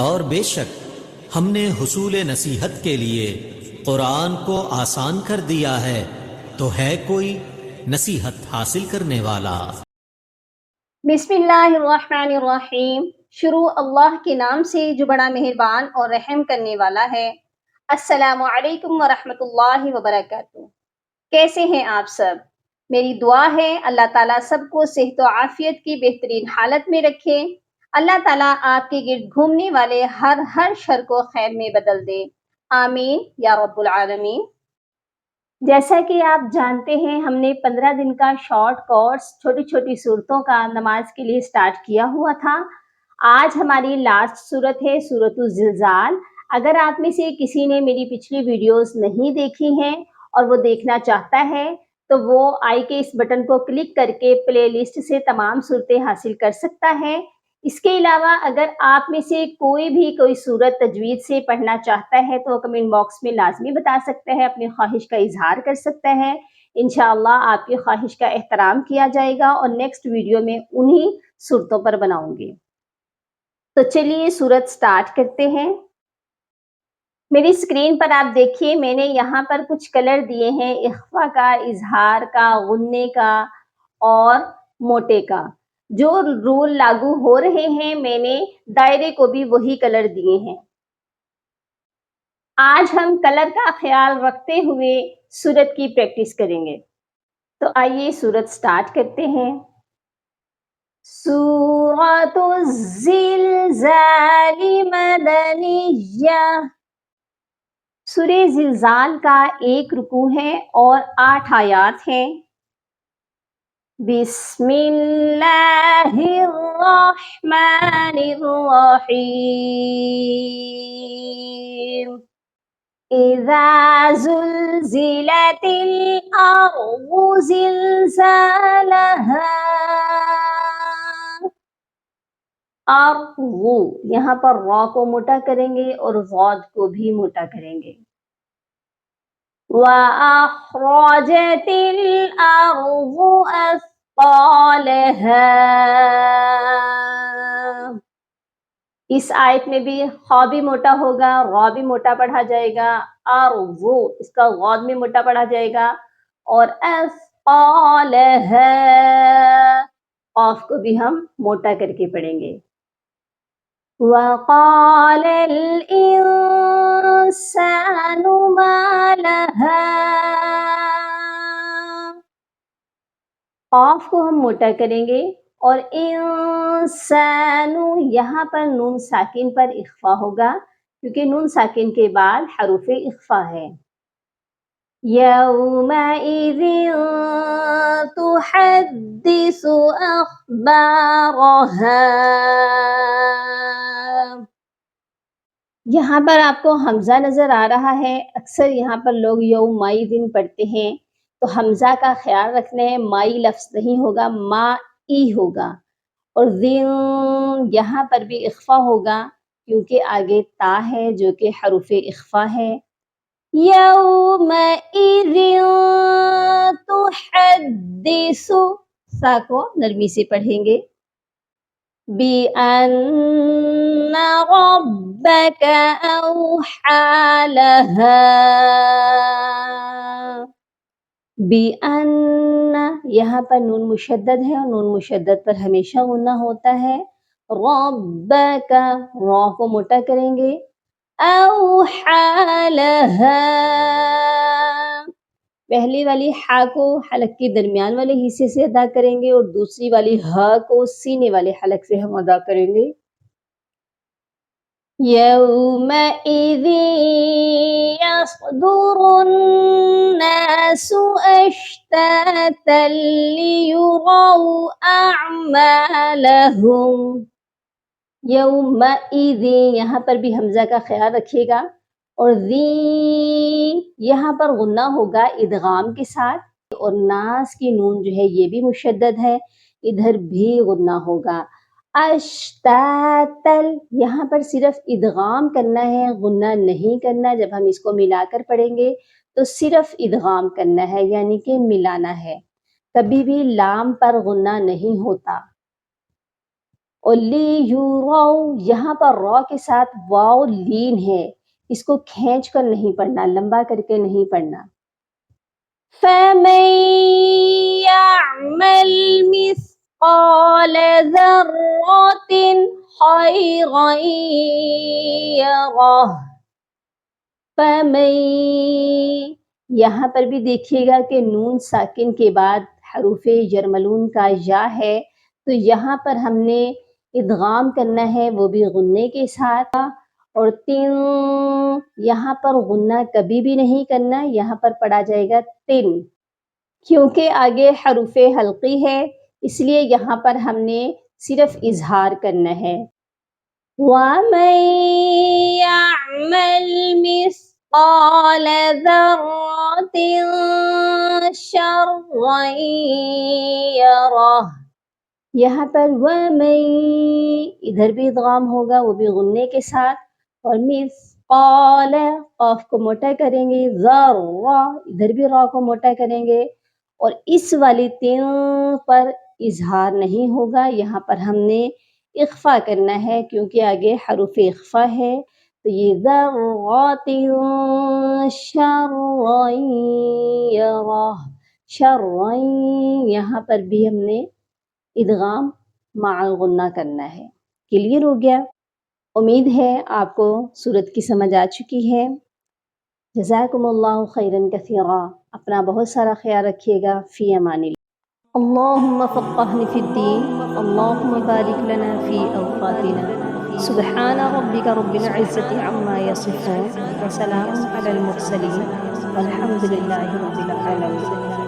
اور بے شک ہم نے حصول نصیحت کے لیے قرآن کو آسان کر دیا ہے، تو ہے کوئی نصیحت حاصل کرنے والا؟ بسم اللہ الرحمن الرحیم۔ شروع اللہ کے نام سے جو بڑا مہربان اور رحم کرنے والا ہے۔ السلام علیکم ورحمۃ اللہ وبرکاتہ۔ کیسے ہیں آپ سب؟ میری دعا ہے اللہ تعالیٰ سب کو صحت و عافیت کی بہترین حالت میں رکھے۔ اللہ تعالیٰ آپ کے گرد گھومنے والے ہر شر کو خیر میں بدل دے، آمین یا رب العالمین۔ جیسا کہ آپ جانتے ہیں، ہم نے 15 دن کا شارٹ کورس چھوٹی چھوٹی صورتوں کا نماز کے لیے سٹارٹ کیا ہوا تھا۔ آج ہماری لاسٹ صورت ہے سورۃ الزلزال۔ اگر آپ میں سے کسی نے میری پچھلی ویڈیوز نہیں دیکھی ہیں اور وہ دیکھنا چاہتا ہے تو وہ آئی کے اس بٹن کو کلک کر کے پلے لسٹ سے تمام صورتیں حاصل کر سکتا ہے۔ اس کے علاوہ اگر آپ میں سے کوئی صورت تجوید سے پڑھنا چاہتا ہے تو وہ کمنٹ باکس میں لازمی بتا سکتا ہے، اپنی خواہش کا اظہار کر سکتا ہے۔ انشاءاللہ آپ کی خواہش کا احترام کیا جائے گا اور نیکسٹ ویڈیو میں انہی صورتوں پر بناؤں گی۔ تو چلیے صورت سٹارٹ کرتے ہیں۔ میری اسکرین پر آپ دیکھیے، میں نے یہاں پر کچھ کلر دیے ہیں، اخفا کا، اظہار کا، غننے کا اور موٹے کا۔ جو رول لاگو ہو رہے ہیں میں نے دائرے کو بھی وہی کلر دیے ہیں۔ آج ہم کلر کا خیال رکھتے ہوئے سورت کی پریکٹس کریں گے۔ تو آئیے سورت سٹارٹ کرتے ہیں۔ سورۃ الزلزال مدنیہ۔ سورہ زلزال کا 1 رکوع ہے اور 8 آیات ہیں۔ بسم اللہ الرحمن الرحیم۔ اذا زلزلت الارض زلزالها۔ ارض، یہاں پر را کو موٹا کریں گے اور ضاد کو بھی موٹا کریں گے۔ وَأَخْرَجَتِ الْأَرْضُ أَثْقَالَهَا۔ اس آیت میں بھی خا بھی موٹا ہوگا، را بھی موٹا پڑھا جائے گا، ارض اس کا غاد میں موٹا پڑھا جائے گا، اور أَثْقَالَهَا قاف کو بھی ہم موٹا کر کے پڑھیں گے۔ وَقَالَ الْإِنسَانُ مَا لَهَا۔ قاف کو ہم موٹا کریں گے اور انسان، یہاں پر نون ساکن پر اخفا ہوگا کیونکہ نون ساکن کے بعد حروف اخفا ہے۔ یومئذ تحدث اخبارها۔ یہاں پر آپ کو حمزہ نظر آ رہا ہے، اکثر یہاں پر لوگ یومئذ پڑھتے ہیں تو حمزہ کا خیال رکھنا ہے، مائی لفظ نہیں ہوگا، ما ای ہوگا، اور ذن یہاں پر بھی اخفا ہوگا کیونکہ آگے تا ہے جو کہ حروف اخفا ہے۔ یومئذ تحدث، سا کو نرمی سے پڑھیں گے۔ بِأَنَّ رَبَّكَ أَوْحَى لَهَا۔ بِأَنَّ یہاں پر نون مشدد ہے اور نون مشدد پر ہمیشہ غنہ ہوتا ہے۔ رَبَّكَ را کو موٹا کریں گے، أَوْحَى لَهَا پہلی والی ہا کو حلق کے درمیان والے حصے سے ادا کریں گے اور دوسری والی ہا کو سینے والے حلق سے ہم ادا کریں گے۔ یومئذ یصدر الناس اشتاتا لیروا اعمالهم۔ یومئذ یہاں پر بھی حمزہ کا خیال رکھیے گا اور ذی یہاں پر غنہ ہوگا ادغام کے ساتھ، اور ناس کی نون جو ہے یہ بھی مشدد ہے، ادھر بھی غنہ ہوگا۔ اشتاتل یہاں پر صرف ادغام کرنا ہے، غنہ نہیں کرنا۔ جب ہم اس کو ملا کر پڑھیں گے تو صرف ادغام کرنا ہے، یعنی کہ ملانا ہے، کبھی بھی لام پر غنہ نہیں ہوتا۔ اور لیوروا یہاں پر را کے ساتھ واو لین ہے، اس کو کھینچ کر نہیں پڑھنا، لمبا کر کے نہیں پڑھنا۔ فَمَن يَعْمَلْ مِثْقَالَ ذَرَّةٍ خَيْرًا يَرَهُ۔ فَمَن یہاں پر بھی دیکھیے گا کہ نون ساکن کے بعد حروف یرملون کا یا ہے، تو یہاں پر ہم نے ادغام کرنا ہے، وہ بھی غنے کے ساتھ، اور تن یہاں پر غنہ کبھی بھی نہیں کرنا، یہاں پر پڑھا جائے گا تن، کیونکہ آگے حروف حلقی ہے، اس لیے یہاں پر ہم نے صرف اظہار کرنا ہے۔ وَمَن يَعْمَلْ مِثْقَالَ ذَرَّةٍ شَرًّا يَرَهُ۔ یہاں پر وَمَن ادھر بھی ادغام ہوگا، وہ بھی غنے کے ساتھ، اور مثقال قاف کو موٹا کریں گے، ذرہ ادھر بھی را کو موٹا کریں گے، اور اس والی تین پر اظہار نہیں ہوگا، یہاں پر ہم نے اخفا کرنا ہے کیونکہ آگے حروف اخفا ہے، تو یہ ذرات شرًا یرہ، شرًا یہاں پر بھی ہم نے ادغام مع غنہ کرنا ہے۔ کلیئر ہو گیا؟ امید ہے آپ کو سورت کی سمجھ آ چکی ہے۔ جزاکم اللہ خیرا کثیرا، اپنا بہت سارا خیال رکھیے گا، فی امان اللہ۔ اللہم فقہنا فی الدین، اللہم بارک لنا فی اوقاتنا، سبحان ربک رب العزت عما یصفون، وسلام علی المرسلین، والحمد للہ رب العالمین۔